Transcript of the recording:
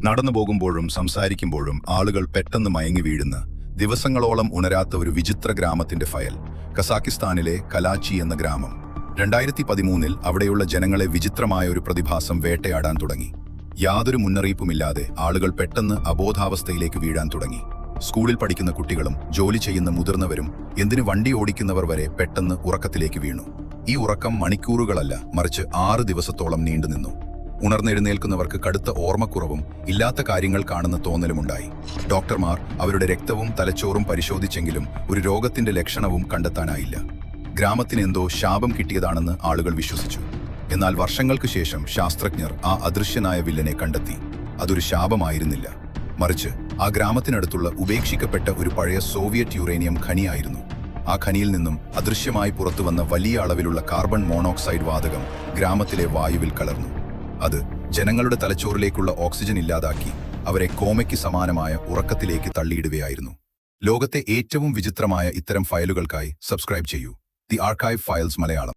നടന്നു പോകുമ്പോഴും സംസാരിക്കുമ്പോഴും ആളുകൾ പെട്ടെന്ന് മയങ്ങി വീഴുന്ന ദിവസങ്ങളോളം ഉണരാത്ത ഒരു വിചിത്ര ഗ്രാമത്തിന്റെ ഫയൽ. കസാക്കിസ്ഥാനിലെ കലാച്ചി എന്ന ഗ്രാമം. 2013 അവിടെയുള്ള ജനങ്ങളെ വിചിത്രമായ ഒരു പ്രതിഭാസം വേട്ടയാടാൻ തുടങ്ങി. യാതൊരു മുന്നറിയിപ്പുമില്ലാതെ ആളുകൾ പെട്ടെന്ന് അബോധാവസ്ഥയിലേക്ക് വീഴാൻ തുടങ്ങി. സ്കൂളിൽ പഠിക്കുന്ന കുട്ടികളും ജോലി ചെയ്യുന്ന മുതിർന്നവരും എന്തിനു വണ്ടി ഓടിക്കുന്നവർ വരെ പെട്ടെന്ന് ഉറക്കത്തിലേക്ക് വീണു. ഈ ഉറക്കം മണിക്കൂറുകളല്ല, മറിച്ച് 6 ദിവസത്തോളം നീണ്ടുനിന്നു. ഉണർന്നെഴുന്നേൽക്കുന്നവർക്ക് കടുത്ത ഓർമ്മക്കുറവും ഇല്ലാത്ത കാര്യങ്ങൾ കാണുന്ന തോന്നലുമുണ്ടായി. ഡോക്ടർമാർ അവരുടെ രക്തവും തലച്ചോറും പരിശോധിച്ചെങ്കിലും ഒരു രോഗത്തിന്റെ ലക്ഷണവും കണ്ടെത്താനായില്ല. ഗ്രാമത്തിന് എന്തോ ശാപം കിട്ടിയതാണെന്ന് ആളുകൾ വിശ്വസിച്ചു. എന്നാൽ വർഷങ്ങൾക്ക് ശേഷം ശാസ്ത്രജ്ഞർ ആ അദൃശ്യനായ വില്ലനെ കണ്ടെത്തി. അതൊരു ശാപമായിരുന്നില്ല, മറിച്ച് ആ ഗ്രാമത്തിനടുത്തുള്ള ഉപേക്ഷിക്കപ്പെട്ട ഒരു പഴയ സോവിയറ്റ് യുറേനിയം ഖനിയായിരുന്നു. ആ ഖനിയിൽ നിന്നും അദൃശ്യമായി പുറത്തുവന്ന വലിയ അളവിലുള്ള കാർബൺ മോണോക്സൈഡ് വാതകം ഗ്രാമത്തിലെ വായുവിൽ കലർന്നു. അത് ജനങ്ങളുടെ തലച്ചോറിലേക്കുള്ള ഓക്സിജൻ ഇല്ലാതാക്കി അവരെ കോമയ്ക്ക് സമാനമായ ഉറക്കത്തിലേക്ക് തള്ളിയിടുകയായിരുന്നു. ലോകത്തെ ഏറ്റവും വിചിത്രമായ ഇത്തരം ഫയലുകൾക്കായി സബ്സ്ക്രൈബ് ചെയ്യൂ. The archive files Malayalam.